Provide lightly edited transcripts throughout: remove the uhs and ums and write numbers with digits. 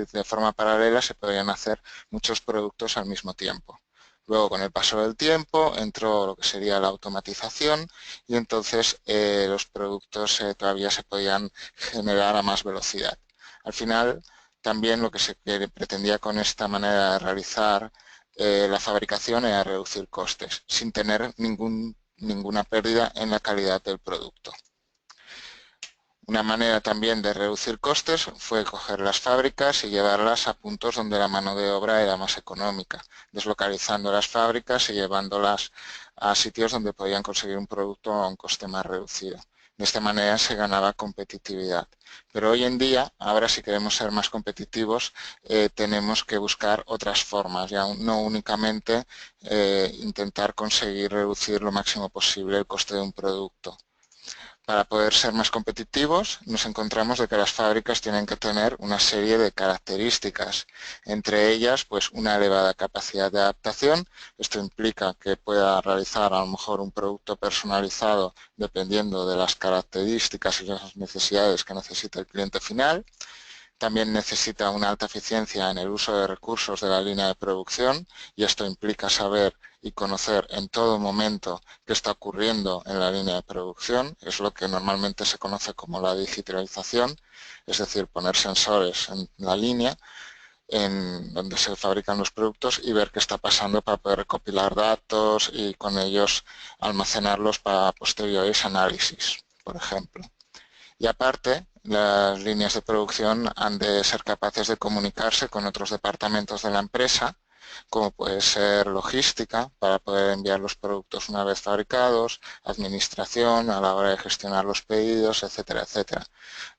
de forma paralela se podían hacer muchos productos al mismo tiempo. Luego, con el paso del tiempo, entró lo que sería la automatización y entonces los productos todavía se podían generar a más velocidad. Al final, también lo que se pretendía con esta manera de realizar la fabricación era reducir costes, sin tener ninguna pérdida en la calidad del producto. Una manera también de reducir costes fue coger las fábricas y llevarlas a puntos donde la mano de obra era más económica, deslocalizando las fábricas y llevándolas a sitios donde podían conseguir un producto a un coste más reducido. De esta manera se ganaba competitividad. Pero hoy en día, ahora si queremos ser más competitivos, tenemos que buscar otras formas, ya no únicamente intentar conseguir reducir lo máximo posible el coste de un producto. Para poder ser más competitivos, nos encontramos de que las fábricas tienen que tener una serie de características, entre ellas pues una elevada capacidad de adaptación. Esto implica que pueda realizar a lo mejor un producto personalizado dependiendo de las características y las necesidades que necesita el cliente final. También necesita una alta eficiencia en el uso de recursos de la línea de producción y esto implica saber y conocer en todo momento qué está ocurriendo en la línea de producción. Es lo que normalmente se conoce como la digitalización, es decir, poner sensores en la línea en donde se fabrican los productos y ver qué está pasando para poder recopilar datos y con ellos almacenarlos para posteriores análisis, por ejemplo. Y aparte, las líneas de producción han de ser capaces de comunicarse con otros departamentos de la empresa, como puede ser logística, para poder enviar los productos una vez fabricados, administración a la hora de gestionar los pedidos, etcétera, etcétera.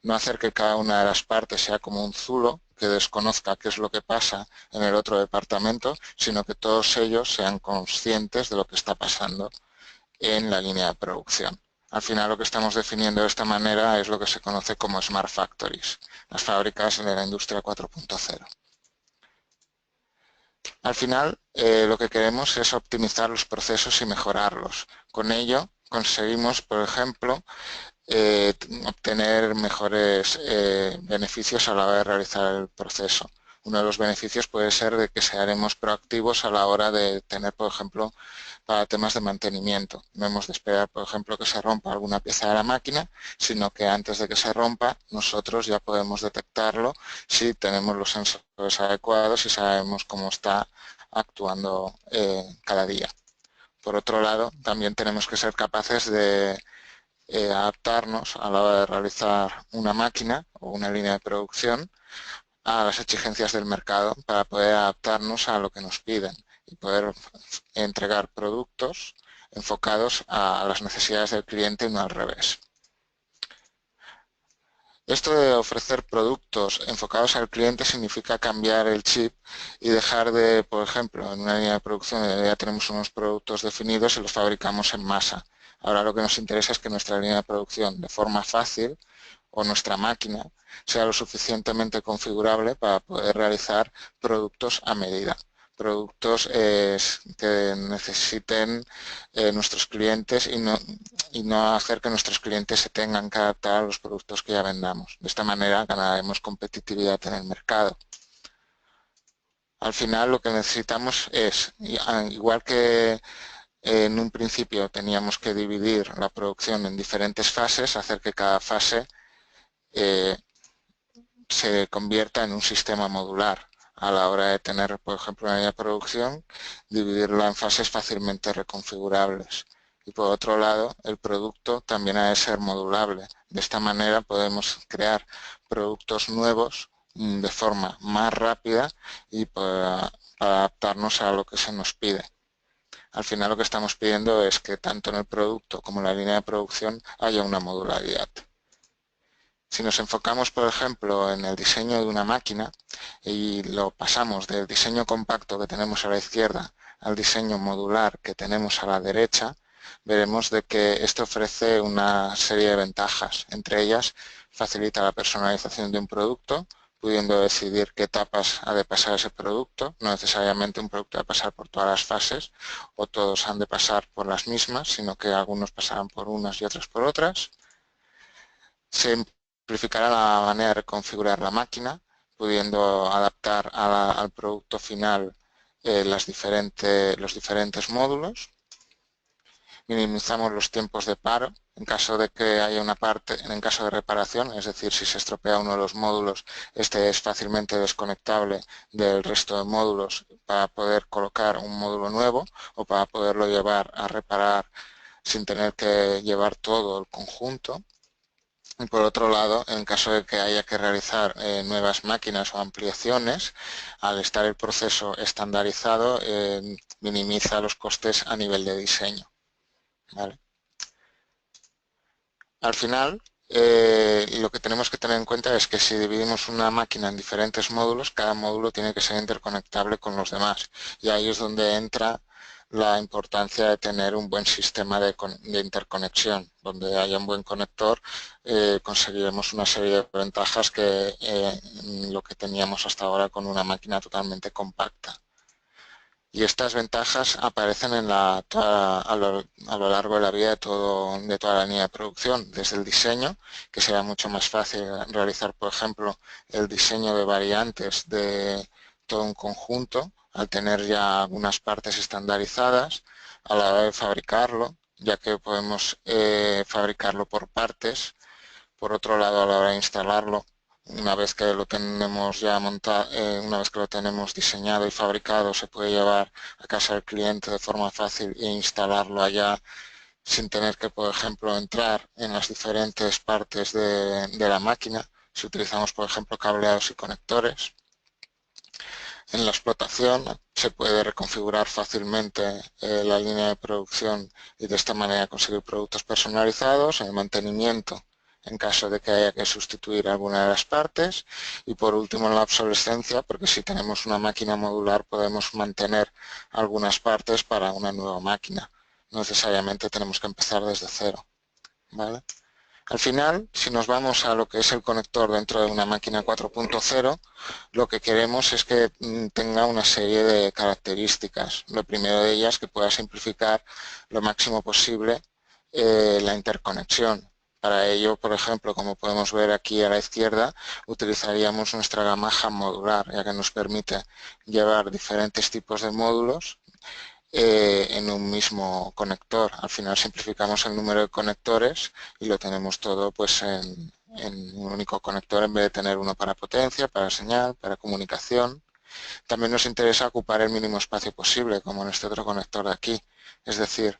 No hacer que cada una de las partes sea como un zulo que desconozca qué es lo que pasa en el otro departamento, sino que todos ellos sean conscientes de lo que está pasando en la línea de producción. Al final lo que estamos definiendo de esta manera es lo que se conoce como Smart Factories, las fábricas de la industria 4.0. Al final lo que queremos es optimizar los procesos y mejorarlos. Con ello conseguimos, por ejemplo, obtener mejores beneficios a la hora de realizar el proceso. Uno de los beneficios puede ser de que seremos proactivos a la hora de tener, por ejemplo, para temas de mantenimiento. No hemos de esperar, por ejemplo, que se rompa alguna pieza de la máquina, sino que antes de que se rompa, nosotros ya podemos detectarlo si tenemos los sensores adecuados y sabemos cómo está actuando cada día. Por otro lado, también tenemos que ser capaces de adaptarnos a la hora de realizar una máquina o una línea de producción a las exigencias del mercado para poder adaptarnos a lo que nos piden y poder entregar productos enfocados a las necesidades del cliente y no al revés. Esto de ofrecer productos enfocados al cliente significa cambiar el chip y dejar de, por ejemplo, en una línea de producción ya tenemos unos productos definidos y los fabricamos en masa. Ahora lo que nos interesa es que nuestra línea de producción de forma fácil o nuestra máquina sea lo suficientemente configurable para poder realizar productos a medida, productos que necesiten nuestros clientes y no hacer que nuestros clientes se tengan que adaptar a los productos que ya vendamos. De esta manera ganaremos competitividad en el mercado. Al final lo que necesitamos es, igual que en un principio teníamos que dividir la producción en diferentes fases, hacer que cada fase se convierta en un sistema modular a la hora de tener, por ejemplo, una línea de producción, dividirla en fases fácilmente reconfigurables. Y por otro lado, el producto también ha de ser modulable. De esta manera podemos crear productos nuevos de forma más rápida y para adaptarnos a lo que se nos pide. Al final lo que estamos pidiendo es que tanto en el producto como en la línea de producción haya una modularidad. Si nos enfocamos, por ejemplo, en el diseño de una máquina y lo pasamos del diseño compacto que tenemos a la izquierda al diseño modular que tenemos a la derecha, veremos de que esto ofrece una serie de ventajas. Entre ellas, facilita la personalización de un producto, pudiendo decidir qué etapas ha de pasar ese producto. No necesariamente un producto ha de pasar por todas las fases o todos han de pasar por las mismas, sino que algunos pasarán por unas y otros por otras. Se simplificará la manera de configurar la máquina, pudiendo adaptar al producto final los diferentes módulos. Minimizamos los tiempos de paro en caso de que haya una parte, en caso de reparación, es decir, si se estropea uno de los módulos, este es fácilmente desconectable del resto de módulos para poder colocar un módulo nuevo o para poderlo llevar a reparar sin tener que llevar todo el conjunto. Y por otro lado, en caso de que haya que realizar nuevas máquinas o ampliaciones, al estar el proceso estandarizado, minimiza los costes a nivel de diseño. ¿Vale? Al final, lo que tenemos que tener en cuenta es que si dividimos una máquina en diferentes módulos, cada módulo tiene que ser interconectable con los demás. Y ahí es donde entra la importancia de tener un buen sistema de interconexión. Donde haya un buen conector, conseguiremos una serie de ventajas que lo que teníamos hasta ahora con una máquina totalmente compacta. Y estas ventajas aparecen a lo largo de la vida de toda la línea de producción, desde el diseño, que será mucho más fácil realizar, por ejemplo, el diseño de variantes de todo un conjunto, al tener ya algunas partes estandarizadas, a la hora de fabricarlo, ya que podemos fabricarlo por partes. Por otro lado, a la hora de instalarlo, una vez que lo tenemos ya montado, una vez que lo tenemos diseñado y fabricado, se puede llevar a casa del cliente de forma fácil e instalarlo allá sin tener que, por ejemplo, entrar en las diferentes partes de la máquina, si utilizamos, por ejemplo, cableados y conectores. En la explotación se puede reconfigurar fácilmente la línea de producción y de esta manera conseguir productos personalizados. En el mantenimiento, en caso de que haya que sustituir alguna de las partes. Y por último, en la obsolescencia, porque si tenemos una máquina modular podemos mantener algunas partes para una nueva máquina. No necesariamente tenemos que empezar desde cero. ¿Vale? Al final, si nos vamos a lo que es el conector dentro de una máquina 4.0, lo que queremos es que tenga una serie de características. Lo primero de ellas, que pueda simplificar lo máximo posible la interconexión. Para ello, por ejemplo, como podemos ver aquí a la izquierda, utilizaríamos nuestra gama HAM modular, ya que nos permite llevar diferentes tipos de módulos en un mismo conector. Al final simplificamos el número de conectores y lo tenemos todo pues en un único conector en vez de tener uno para potencia, para señal, para comunicación. También nos interesa ocupar el mínimo espacio posible, como en este otro conector de aquí. Es decir,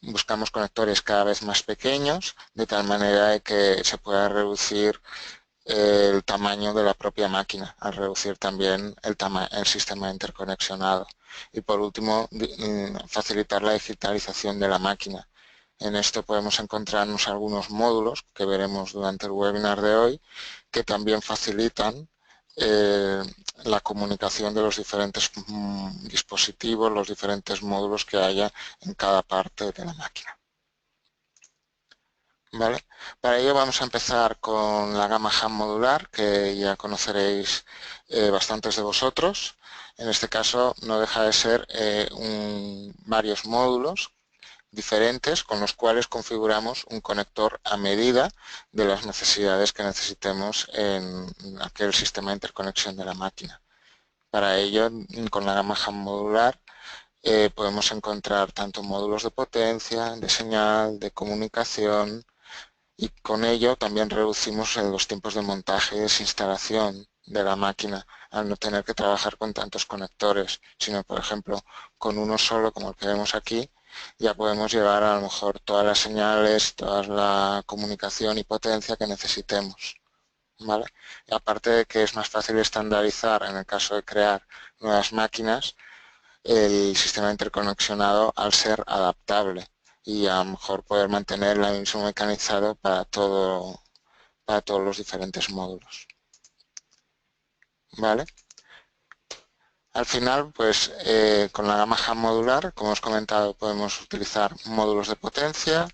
buscamos conectores cada vez más pequeños, de tal manera de que se pueda reducir el tamaño de la propia máquina, al reducir también el sistema interconexionado. Y por último, facilitar la digitalización de la máquina. En esto podemos encontrarnos algunos módulos que veremos durante el webinar de hoy, que también facilitan la comunicación de los diferentes dispositivos, los diferentes módulos que haya en cada parte de la máquina. ¿Vale? Para ello vamos a empezar con la gama HAM modular, que ya conoceréis bastantes de vosotros. En este caso no deja de ser varios módulos diferentes con los cuales configuramos un conector a medida de las necesidades que necesitemos en aquel sistema de interconexión de la máquina. Para ello, con la gama HAM modular, podemos encontrar tanto módulos de potencia, de señal, de comunicación, y con ello también reducimos los tiempos de montaje y desinstalación de la máquina al no tener que trabajar con tantos conectores, sino por ejemplo con uno solo como el que vemos aquí ya podemos llevar a lo mejor todas las señales, toda la comunicación y potencia que necesitemos. ¿Vale? Y aparte de que es más fácil estandarizar en el caso de crear nuevas máquinas, el sistema interconexionado al ser adaptable y a lo mejor poder mantener el mismo mecanizado para todos los diferentes módulos. ¿Vale? Al final, pues con la gama HAM modular, como os he comentado, podemos utilizar módulos de potencia,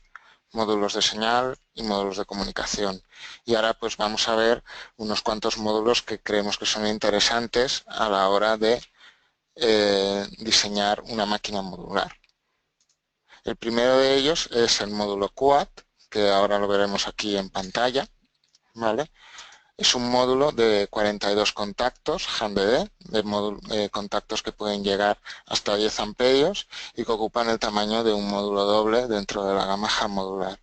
módulos de señal y módulos de comunicación. Y ahora pues vamos a ver unos cuantos módulos que creemos que son interesantes a la hora de diseñar una máquina modular. El primero de ellos es el módulo QAT, que ahora lo veremos aquí en pantalla, ¿vale? Es un módulo de 42 contactos HANDD, contactos que pueden llegar hasta 10 amperios y que ocupan el tamaño de un módulo doble dentro de la gama HAN modular.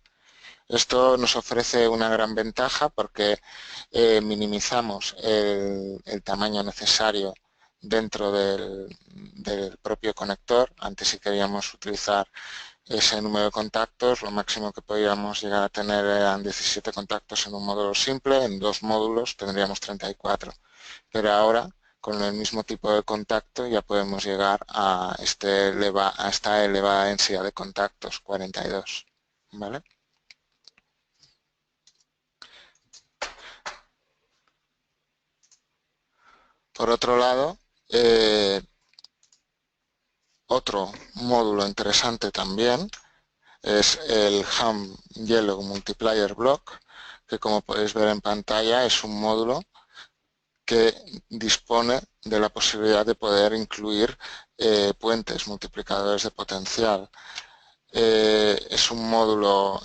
Esto nos ofrece una gran ventaja porque minimizamos el tamaño necesario dentro del propio conector. Antes, si queríamos utilizar ese número de contactos, lo máximo que podíamos llegar a tener eran 17 contactos en un módulo simple, en dos módulos tendríamos 34. Pero ahora, con el mismo tipo de contacto, ya podemos llegar a esta elevada densidad de contactos, 42. ¿Vale? Por otro lado, otro módulo interesante también es el HAM Yellow Multiplier Block, que como podéis ver en pantalla es un módulo que dispone de la posibilidad de poder incluir puentes multiplicadores de potencial. Es un módulo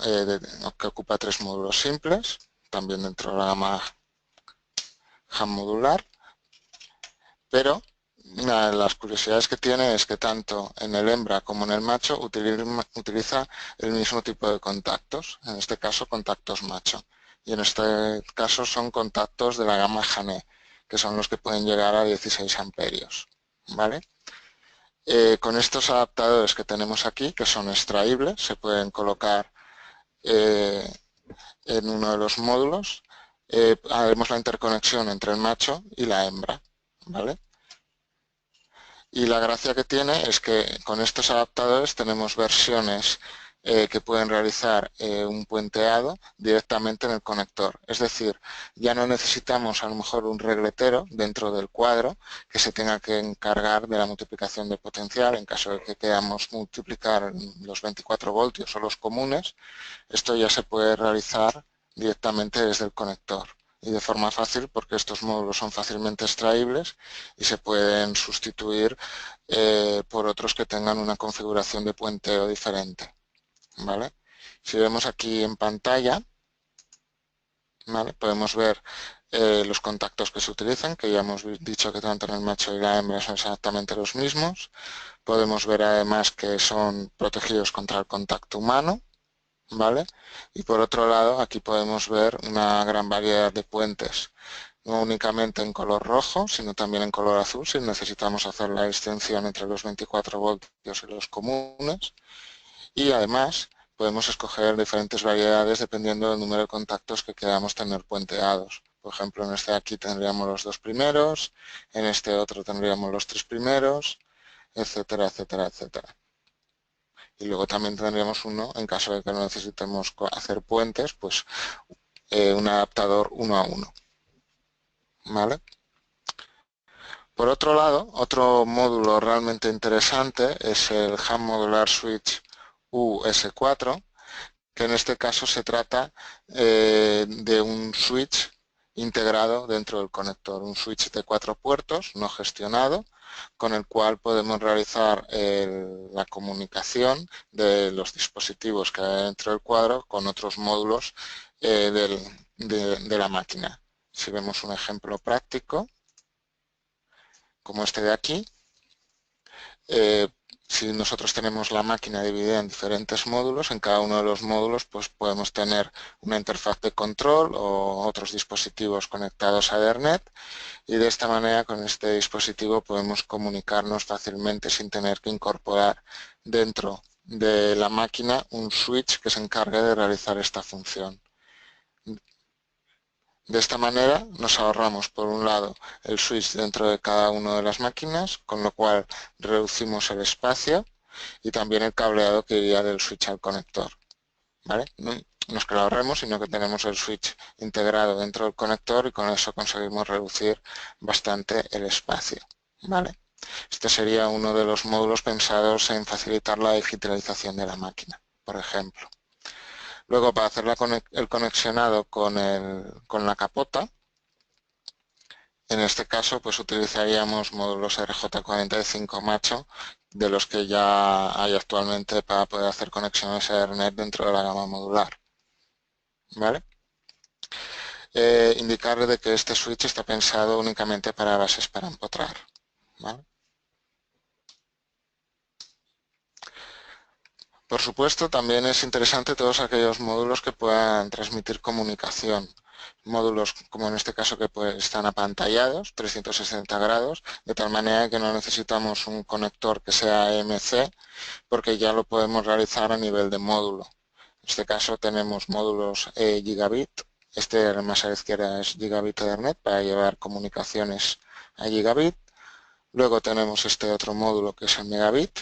que ocupa 3 módulos simples, también dentro de la gama HAM modular, pero una de las curiosidades que tiene es que tanto en el hembra como en el macho utiliza el mismo tipo de contactos, en este caso contactos macho. Y en este caso son contactos de la gama HANE, que son los que pueden llegar a 16 amperios. ¿Vale? Con estos adaptadores que tenemos aquí, que son extraíbles, se pueden colocar en uno de los módulos, haremos la interconexión entre el macho y la hembra. ¿Vale? Y la gracia que tiene es que con estos adaptadores tenemos versiones que pueden realizar un puenteado directamente en el conector. Es decir, ya no necesitamos a lo mejor un regletero dentro del cuadro que se tenga que encargar de la multiplicación de potencial en caso de que queramos multiplicar los 24 voltios o los comunes. Esto ya se puede realizar directamente desde el conector y de forma fácil porque estos módulos son fácilmente extraíbles y se pueden sustituir por otros que tengan una configuración de puenteo diferente. ¿Vale? Si vemos aquí en pantalla, ¿vale? Podemos ver los contactos que se utilizan, que ya hemos dicho que tanto en el macho y la hembra son exactamente los mismos. Podemos ver además que son protegidos contra el contacto humano. ¿Vale? Y por otro lado, aquí podemos ver una gran variedad de puentes, no únicamente en color rojo, sino también en color azul, si necesitamos hacer la distinción entre los 24 voltios y los comunes. Y además, podemos escoger diferentes variedades dependiendo del número de contactos que queramos tener puenteados. Por ejemplo, en este de aquí tendríamos los 2 primeros, en este otro tendríamos los 3 primeros, etcétera, etcétera, etcétera. Y luego también tendríamos uno, en caso de que no necesitemos hacer puentes, pues un adaptador 1 a 1. ¿Vale? Por otro lado, otro módulo realmente interesante es el HAM Modular Switch US4, que en este caso se trata de un switch integrado dentro del conector, un switch de 4 puertos no gestionado, con el cual podemos realizar la comunicación de los dispositivos que hay dentro del cuadro con otros módulos de la máquina. Si vemos un ejemplo práctico, como este de aquí, si nosotros tenemos la máquina dividida en diferentes módulos, en cada uno de los módulos pues podemos tener una interfaz de control o otros dispositivos conectados a Ethernet y de esta manera con este dispositivo podemos comunicarnos fácilmente sin tener que incorporar dentro de la máquina un switch que se encargue de realizar esta función. De esta manera nos ahorramos por un lado el switch dentro de cada una de las máquinas, con lo cual reducimos el espacio y también el cableado que iría del switch al conector. ¿Vale? No es que lo ahorremos, sino que tenemos el switch integrado dentro del conector y con eso conseguimos reducir bastante el espacio. ¿Vale? Este sería uno de los módulos pensados en facilitar la digitalización de la máquina, por ejemplo. Luego, para hacer el conexionado con la capota, en este caso pues utilizaríamos módulos RJ45 macho, de los que ya hay actualmente para poder hacer conexiones a Ethernet dentro de la gama modular. ¿Vale? indicarle de que este switch está pensado únicamente para bases para empotrar, ¿vale? Por supuesto, también es interesante todos aquellos módulos que puedan transmitir comunicación. Módulos como en este caso que están apantallados, 360 grados, de tal manera que no necesitamos un conector que sea EMC, porque ya lo podemos realizar a nivel de módulo. En este caso tenemos módulos gigabit, este más a la izquierda es gigabit Ethernet para llevar comunicaciones a gigabit. Luego tenemos este otro módulo que es el megabit,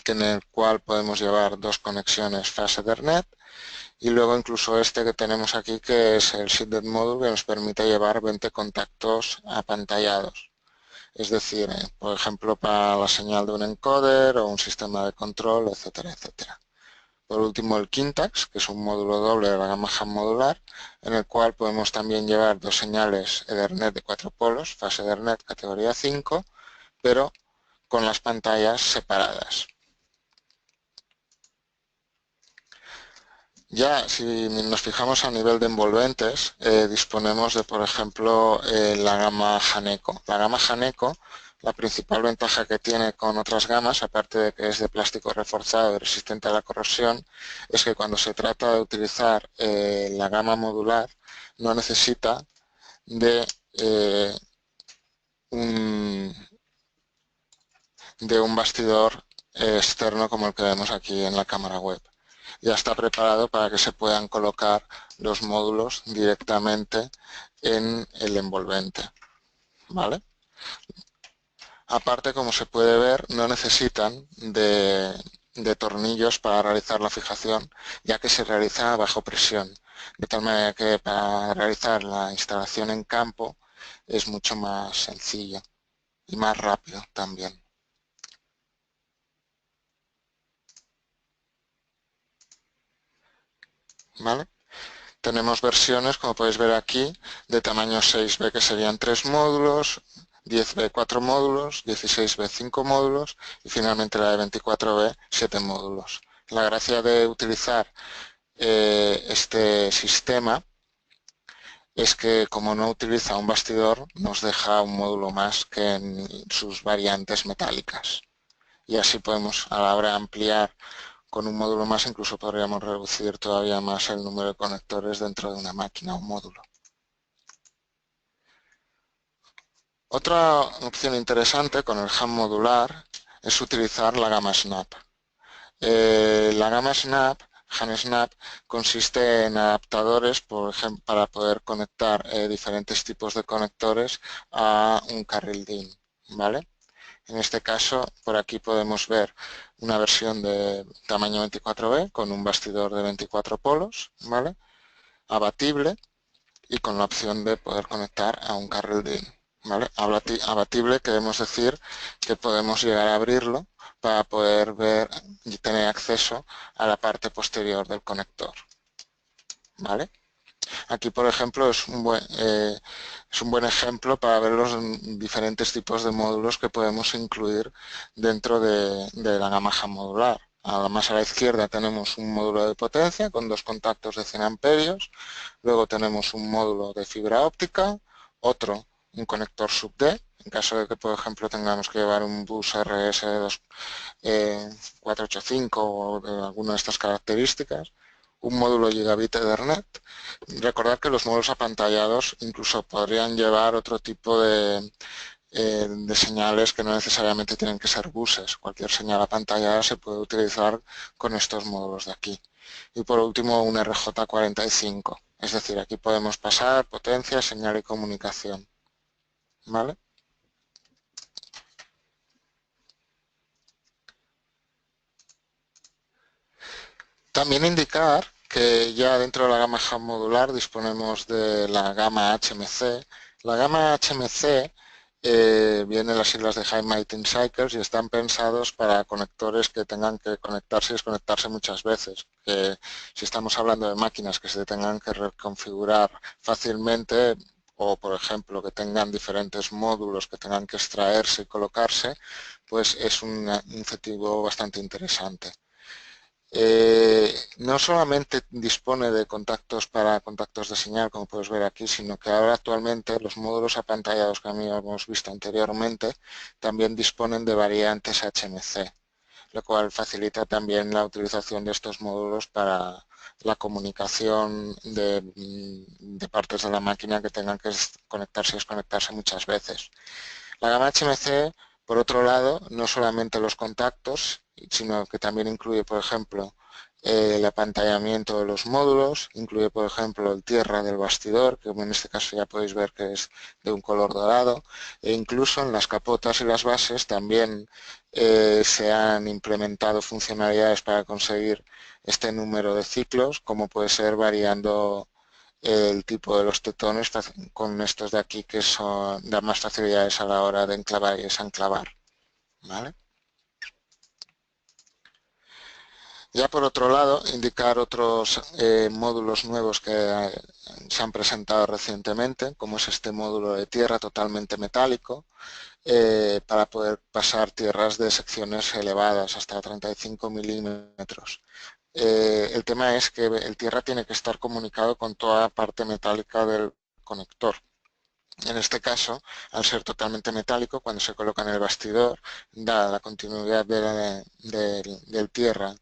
en el cual podemos llevar dos conexiones Fast Ethernet, y luego incluso este que tenemos aquí que es el Seeded Module, que nos permite llevar 20 contactos apantallados. Es decir, por ejemplo, para la señal de un encoder o un sistema de control, etcétera, etcétera. Por último, el Kintax, que es un módulo doble de la gama HAM modular, en el cual podemos también llevar dos señales Ethernet de 4 polos, Fast Ethernet categoría 5, pero con las pantallas separadas. Ya, si nos fijamos a nivel de envolventes, disponemos de, por ejemplo, la gama Haneco. La gama Haneco, la principal ventaja que tiene con otras gamas, aparte de que es de plástico reforzado y resistente a la corrosión, es que cuando se trata de utilizar la gama modular, no necesita de, un, de un bastidor externo como el que vemos aquí en la cámara web. Ya está preparado para que se puedan colocar los módulos directamente en el envolvente, ¿vale? Aparte, como se puede ver, no necesitan de tornillos para realizar la fijación, ya que se realiza bajo presión, de tal manera que para realizar la instalación en campo es mucho más sencillo y más rápido también. ¿Vale? Tenemos versiones, como podéis ver aquí, de tamaño 6B, que serían 3 módulos, 10B 4 módulos, 16B 5 módulos y finalmente la de 24B 7 módulos. La gracia de utilizar este sistema es que como no utiliza un bastidor, nos deja un módulo más que en sus variantes metálicas. Y así podemos, a la hora de ampliar con un módulo más, incluso podríamos reducir todavía más el número de conectores dentro de una máquina o módulo. Otra opción interesante con el HAM modular es utilizar la gama Snap. La gama Snap, HAM Snap, consiste en adaptadores, por ejemplo, para poder conectar diferentes tipos de conectores a un carril DIN, ¿vale? En este caso, por aquí podemos ver una versión de tamaño 24B con un bastidor de 24 polos, ¿vale? Abatible y con la opción de poder conectar a un carril DIN, ¿vale? Abatible queremos decir que podemos llegar a abrirlo para poder ver y tener acceso a la parte posterior del conector, ¿vale? Aquí, por ejemplo, es un buen ejemplo para ver los diferentes tipos de módulos que podemos incluir dentro de la gama HAM modular. Más a la izquierda tenemos un módulo de potencia con dos contactos de 100 amperios, luego tenemos un módulo de fibra óptica, otro, un conector sub-D, en caso de que, por ejemplo, tengamos que llevar un bus RS 485 o de alguna de estas características, un módulo gigabit Ethernet. Recordad que los módulos apantallados incluso podrían llevar otro tipo de señales que no necesariamente tienen que ser buses. Cualquier señal apantallada se puede utilizar con estos módulos de aquí. Y por último un RJ45. Es decir, aquí podemos pasar potencia, señal y comunicación. ¿Vale? También indicar que ya dentro de la gama HAM modular disponemos de la gama HMC. La gama HMC viene las siglas de High Mating Cycles y están pensados para conectores que tengan que conectarse y desconectarse muchas veces. Que si estamos hablando de máquinas que se tengan que reconfigurar fácilmente o, por ejemplo, que tengan diferentes módulos que tengan que extraerse y colocarse, pues es un incentivo bastante interesante. No solamente dispone de contactos para contactos de señal, como puedes ver aquí, sino que ahora actualmente los módulos apantallados que habíamos visto anteriormente también disponen de variantes HMC, lo cual facilita también la utilización de estos módulos para la comunicación de partes de la máquina que tengan que conectarse y desconectarse muchas veces. La gama HMC, por otro lado, no solamente los contactos, sino que también incluye, por ejemplo, el apantallamiento de los módulos, incluye, por ejemplo, el tierra del bastidor, que en este caso ya podéis ver que es de un color dorado, e incluso en las capotas y las bases también se han implementado funcionalidades para conseguir este número de ciclos, como puede ser variando el tipo de los tetones con estos de aquí que dan más facilidades a la hora de enclavar y desenclavar. ¿Vale? Ya por otro lado, indicar otros módulos nuevos que se han presentado recientemente, como es este módulo de tierra totalmente metálico, para poder pasar tierras de secciones elevadas hasta 35 milímetros. El tema es que el tierra tiene que estar comunicado con toda la parte metálica del conector. En este caso, al ser totalmente metálico, cuando se coloca en el bastidor, da la continuidad del tierra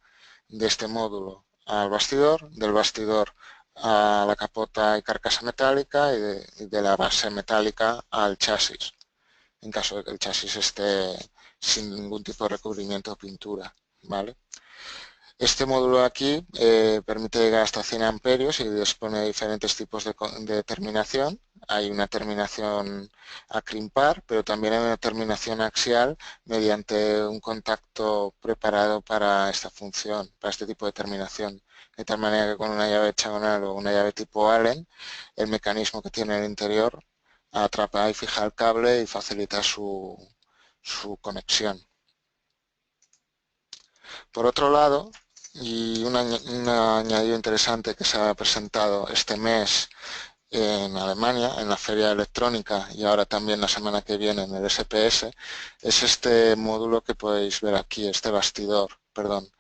de este módulo al bastidor, del bastidor a la capota y carcasa metálica y de la base metálica al chasis, en caso de que el chasis esté sin ningún tipo de recubrimiento o pintura. ¿Vale? Este módulo aquí permite llegar hasta 100 amperios y dispone de diferentes tipos de terminación. Hay una terminación a crimpar, pero también hay una terminación axial mediante un contacto preparado para esta función, para este tipo de terminación. De tal manera que con una llave hexagonal o una llave tipo Allen, el mecanismo que tiene en el interior atrapa y fija el cable y facilita su conexión. Por otro lado, y un añadido interesante que se ha presentado este mes en Alemania, en la Feria Electrónica y ahora también la semana que viene en el SPS, es este módulo que podéis ver aquí, este bastidor, perdón.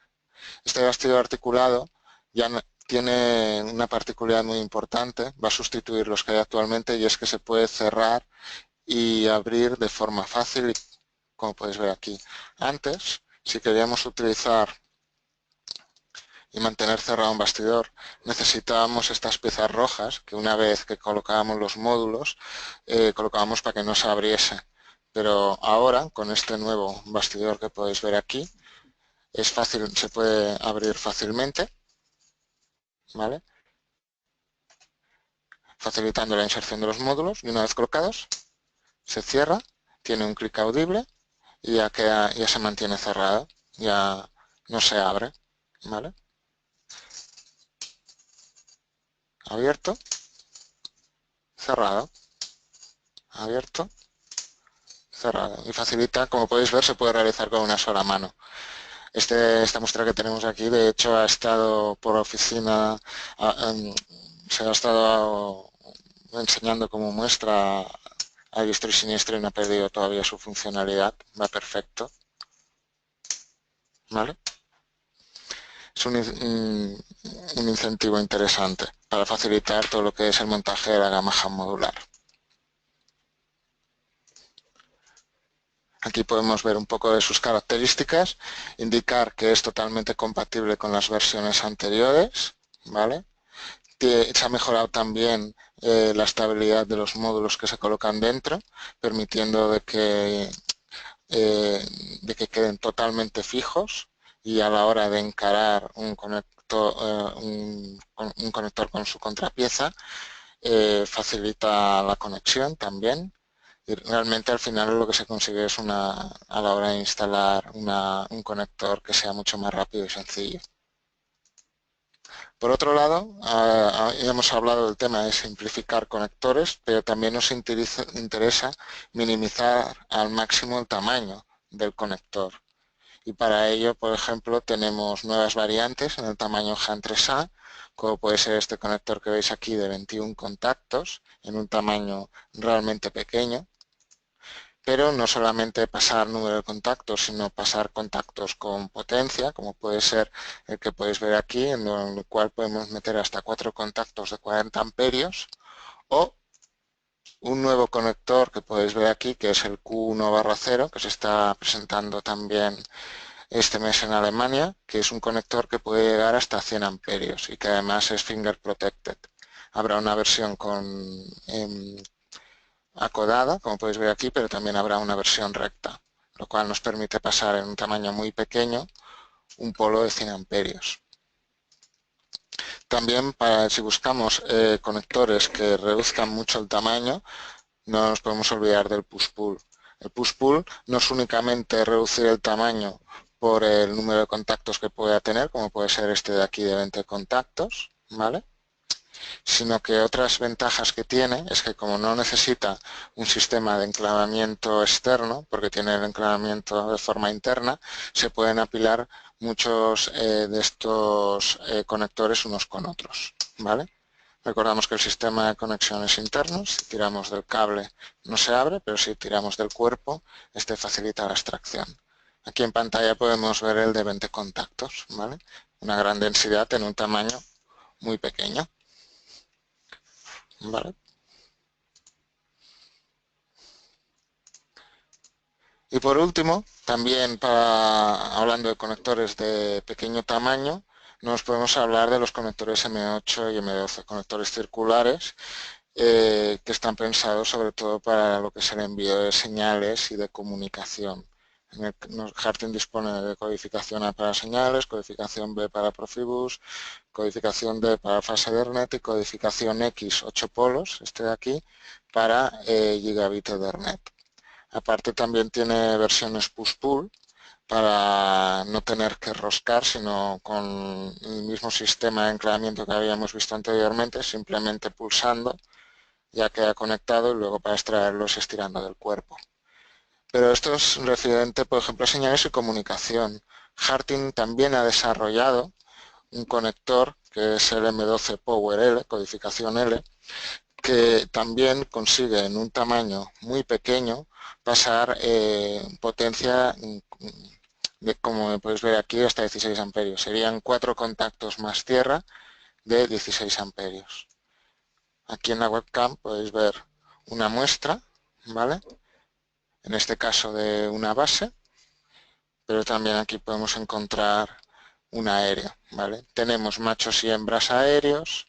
Este bastidor articulado ya tiene una particularidad muy importante, va a sustituir los que hay actualmente y es que se puede cerrar y abrir de forma fácil, como podéis ver aquí. Antes, si queríamos utilizar y mantener cerrado un bastidor, necesitábamos estas piezas rojas que una vez que colocábamos los módulos, colocábamos para que no se abriese. Pero ahora, con este nuevo bastidor que podéis ver aquí, es fácil, se puede abrir fácilmente, ¿vale? Facilitando la inserción de los módulos y una vez colocados, se cierra, tiene un clic audible y ya se mantiene cerrado, ya no se abre, ¿vale? Abierto, cerrado, abierto, cerrado. Y facilita, como podéis ver, se puede realizar con una sola mano. Esta muestra que tenemos aquí, de hecho, ha estado por oficina, se ha estado enseñando como muestra a diestro y siniestro y no ha perdido todavía su funcionalidad. Va perfecto. ¿Vale? Es un incentivo interesante para facilitar todo lo que es el montaje de la gama HAM modular. Aquí podemos ver un poco de sus características, indicar que es totalmente compatible con las versiones anteriores, ¿vale? Se ha mejorado también la estabilidad de los módulos que se colocan dentro, permitiendo de que queden totalmente fijos y a la hora de encarar un conector con su contrapieza, facilita la conexión también. Y realmente al final lo que se consigue es a la hora de instalar un conector que sea mucho más rápido y sencillo. Por otro lado, hemos hablado del tema de simplificar conectores, pero también nos interesa minimizar al máximo el tamaño del conector. Y para ello, por ejemplo, tenemos nuevas variantes en el tamaño GAN 3A, como puede ser este conector que veis aquí de 21 contactos, en un tamaño realmente pequeño. pero no solamente pasar número de contactos, sino pasar contactos con potencia, como puede ser el que podéis ver aquí, en el cual podemos meter hasta 4 contactos de 40 amperios, o un nuevo conector que podéis ver aquí, que es el Q1/0, que se está presentando también este mes en Alemania, que es un conector que puede llegar hasta 100 amperios y que además es finger protected. Habrá una versión con acodada, como podéis ver aquí, pero también habrá una versión recta, lo cual nos permite pasar en un tamaño muy pequeño un polo de 100 amperios. También si buscamos conectores que reduzcan mucho el tamaño, no nos podemos olvidar del push-pull. El push-pull no es únicamente reducir el tamaño por el número de contactos que pueda tener, como puede ser este de aquí de 20 contactos, ¿vale? Sino que otras ventajas que tiene es que como no necesita un sistema de enclavamiento externo, porque tiene el enclavamiento de forma interna, se pueden apilar muchos de estos conectores unos con otros, ¿vale? Recordamos que el sistema de conexión es interno, si tiramos del cable no se abre, pero si tiramos del cuerpo, este facilita la extracción. Aquí en pantalla podemos ver el de 20 contactos, ¿vale? Una gran densidad en un tamaño muy pequeño, ¿vale? Y por último, también hablando de conectores de pequeño tamaño, nos podemos hablar de los conectores M8 y M12, conectores circulares que están pensados sobre todo para lo que es el envío de señales y de comunicación. Harting dispone de codificación A para señales, codificación B para Profibus, codificación D para fase Ethernet y codificación X 8 polos, este de aquí, para gigabit Ethernet. Aparte también tiene versiones push-pull para no tener que roscar, sino con el mismo sistema de enclavamiento que habíamos visto anteriormente, simplemente pulsando ya queda conectado y luego para extraerlos estirando del cuerpo. Pero esto es referente, por ejemplo, a señales y comunicación. Harting también ha desarrollado un conector que es el M12 Power L, codificación L, que también consigue en un tamaño muy pequeño pasar potencia, como podéis ver aquí, hasta 16 amperios. Serían 4 contactos más tierra de 16 amperios. Aquí en la webcam podéis ver una muestra, ¿vale? En este caso de una base, pero también aquí podemos encontrar un aéreo, ¿vale? Tenemos machos y hembras aéreos,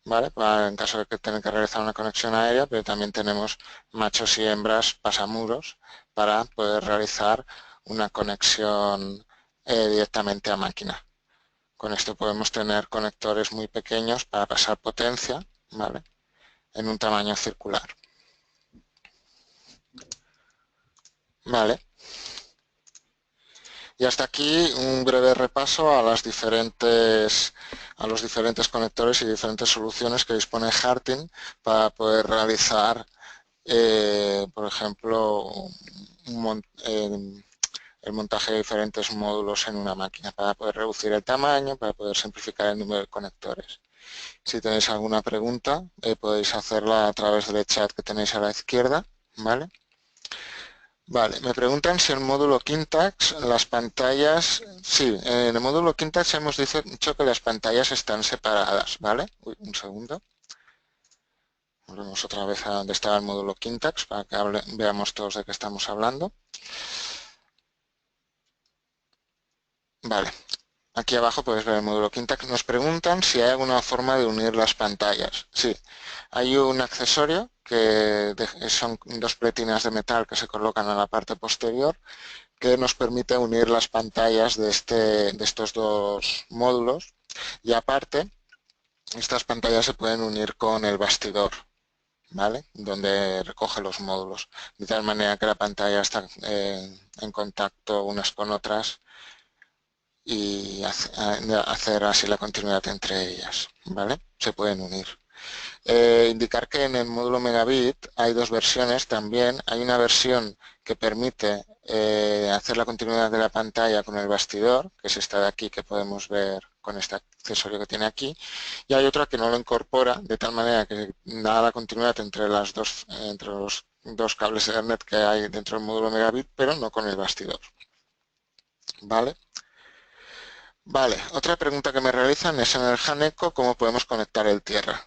¿vale? En caso de que tengan que realizar una conexión aérea, pero también tenemos machos y hembras pasamuros para poder realizar una conexión directamente a máquina. Con esto podemos tener conectores muy pequeños para pasar potencia, ¿vale? En un tamaño circular. Vale. Y hasta aquí un breve repaso a los diferentes conectores y diferentes soluciones que dispone Harting para poder realizar, por ejemplo, el montaje de diferentes módulos en una máquina para poder reducir el tamaño, para poder simplificar el número de conectores. Si tenéis alguna pregunta, podéis hacerla a través del chat que tenéis a la izquierda, ¿vale? Vale, me preguntan si el módulo Kintax, las pantallas... Sí, en el módulo Kintax hemos dicho que las pantallas están separadas, ¿vale? Uy, un segundo. Volvemos otra vez a donde estaba el módulo Kintax para que veamos todos de qué estamos hablando. Vale, aquí abajo podéis ver el módulo Kintax. Nos preguntan si hay alguna forma de unir las pantallas. Sí, hay un accesorio que son 2 pletinas de metal que se colocan en la parte posterior que nos permite unir las pantallas de estos 2 módulos y aparte estas pantallas se pueden unir con el bastidor, ¿vale? Donde recoge los módulos, de tal manera que la pantalla está en contacto unas con otras y hacer así la continuidad entre ellas, ¿vale? Se pueden unir. Indicar que en el módulo Megabit hay 2 versiones también. Hay una versión que permite hacer la continuidad de la pantalla con el bastidor, que es esta de aquí que podemos ver con este accesorio que tiene aquí, y hay otra que no lo incorpora, de tal manera que da la continuidad entre los dos cables Ethernet que hay dentro del módulo Megabit, pero no con el bastidor. ¿Vale? Vale, otra pregunta que me realizan es en el Haneco cómo podemos conectar el tierra.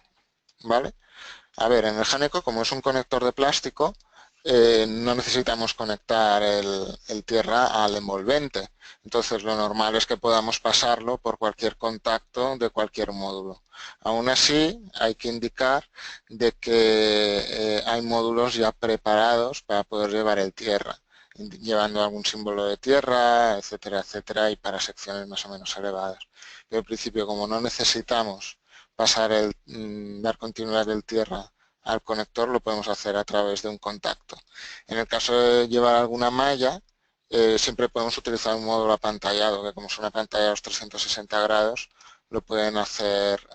¿Vale? A ver, en el Haneco, como es un conector de plástico, no necesitamos conectar el tierra al envolvente. Entonces, lo normal es que podamos pasarlo por cualquier contacto de cualquier módulo. Aún así, hay que indicar de que hay módulos ya preparados para poder llevar el tierra, llevando algún símbolo de tierra, etcétera, etcétera, y para secciones más o menos elevadas. Pero al principio, como no necesitamos dar continuidad del tierra al conector, lo podemos hacer a través de un contacto. En el caso de llevar alguna malla, siempre podemos utilizar un módulo apantallado, que como es una pantalla de los 360 grados, lo pueden hacer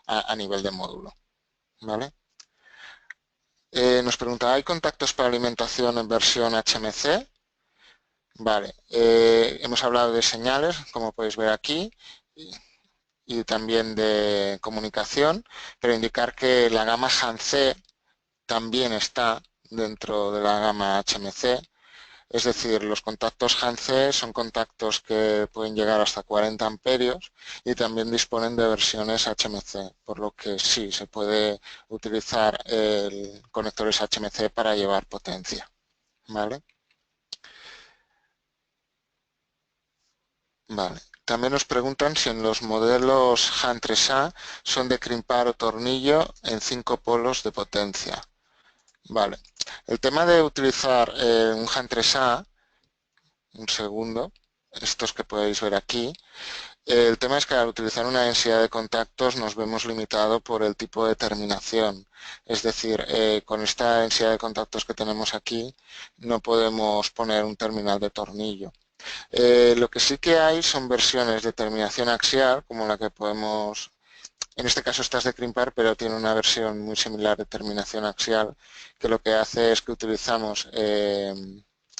a nivel de módulo. ¿Vale? Nos pregunta, ¿hay contactos para alimentación en versión HMC? Vale, hemos hablado de señales, como podéis ver aquí, y también de comunicación, pero indicar que la gama HANC también está dentro de la gama HMC, es decir, los contactos HANC son contactos que pueden llegar hasta 40 amperios y también disponen de versiones HMC, por lo que sí, se puede utilizar conectores HMC para llevar potencia. ¿Vale? Vale. También nos preguntan si en los modelos HAN 3A son de crimpar o tornillo en 5 polos de potencia. Vale. El tema de utilizar un HAN 3A, un segundo, estos que podéis ver aquí, el tema es que al utilizar una densidad de contactos nos vemos limitado por el tipo de terminación. Es decir, con esta densidad de contactos que tenemos aquí no podemos poner un terminal de tornillo. Lo que sí que hay son versiones de terminación axial, como la que podemos, en este caso esta es de crimpar, pero tiene una versión muy similar de terminación axial, que lo que hace es que utilizamos,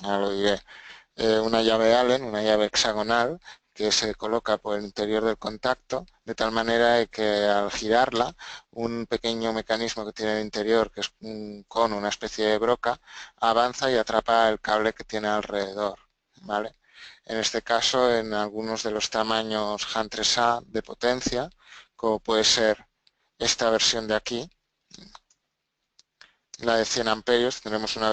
ahora lo diré, una llave Allen, una llave hexagonal, que se coloca por el interior del contacto, de tal manera que al girarla, un pequeño mecanismo que tiene en el interior, que es un cono, una especie de broca, avanza y atrapa el cable que tiene alrededor. ¿Vale? En este caso, en algunos de los tamaños HAN 3A de potencia, como puede ser esta versión de aquí, la de 100 amperios, tendremos una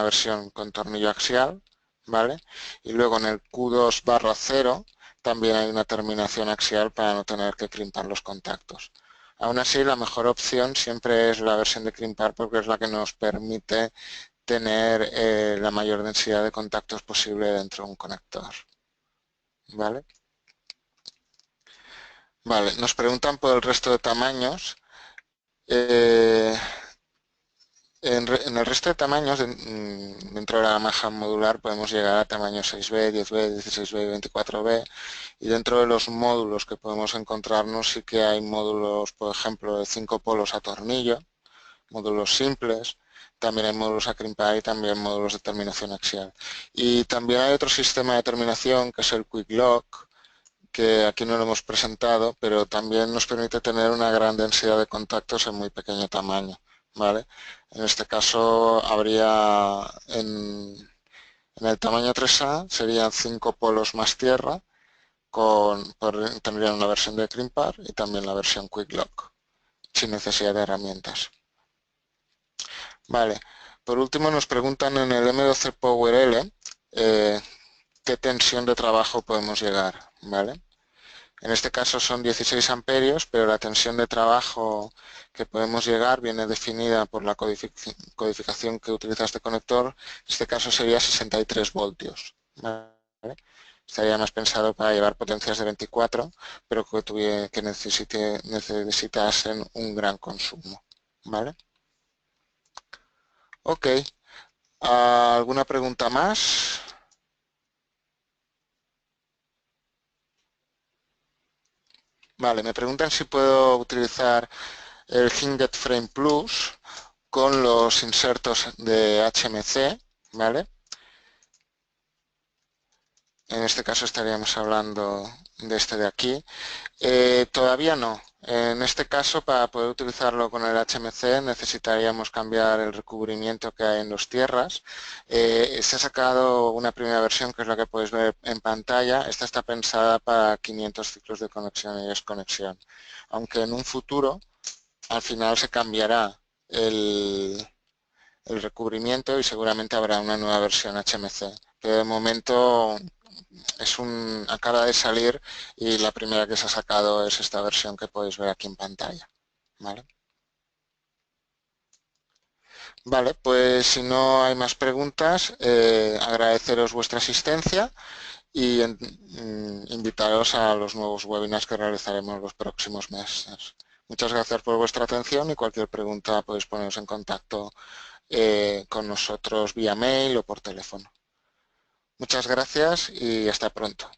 versión con tornillo axial, ¿vale? Y luego en el Q2/0 también hay una terminación axial para no tener que crimpar los contactos. Aún así, la mejor opción siempre es la versión de crimpar porque es la que nos permite tener la mayor densidad de contactos posible dentro de un conector. ¿Vale? Vale, nos preguntan por el resto de tamaños. Eh, en el resto de tamaños, dentro de la gama modular, podemos llegar a tamaños 6B, 10B, 16B y 24B. Y dentro de los módulos que podemos encontrarnos, sí que hay módulos, por ejemplo, de 5 polos a tornillo, módulos simples, también hay módulos a crimpar y también módulos de terminación axial. Y también hay otro sistema de terminación que es el Quick Lock, que aquí no lo hemos presentado, pero también nos permite tener una gran densidad de contactos en muy pequeño tamaño. ¿Vale? En este caso habría en el tamaño 3A serían 5 polos más tierra, tendrían la versión de crimpar y también la versión Quick Lock, sin necesidad de herramientas. Vale, por último nos preguntan en el M12 Power L qué tensión de trabajo podemos llegar, ¿vale? En este caso son 16 amperios, pero la tensión de trabajo que podemos llegar viene definida por la codificación que utiliza este conector. En este caso sería 63 voltios, ¿vale? Estaría más pensado para llevar potencias de 24, pero que necesitasen un gran consumo, ¿vale? Ok, ¿alguna pregunta más? Vale, me preguntan si puedo utilizar el Hinget Frame Plus con los insertos de HMC, ¿vale? En este caso estaríamos hablando de este de aquí. Todavía no. En este caso, para poder utilizarlo con el HMC, necesitaríamos cambiar el recubrimiento que hay en las tierras. Se ha sacado una primera versión, que es la que podéis ver en pantalla. Esta está pensada para 500 ciclos de conexión y desconexión. Aunque en un futuro, al final se cambiará el recubrimiento y seguramente habrá una nueva versión HMC. Pero de momento acaba de salir y la primera que se ha sacado es esta versión que podéis ver aquí en pantalla. ¿Vale? Vale, pues si no hay más preguntas, agradeceros vuestra asistencia y invitaros a los nuevos webinars que realizaremos los próximos meses. Muchas gracias por vuestra atención y cualquier pregunta podéis poneros en contacto con nosotros vía mail o por teléfono. Muchas gracias y hasta pronto.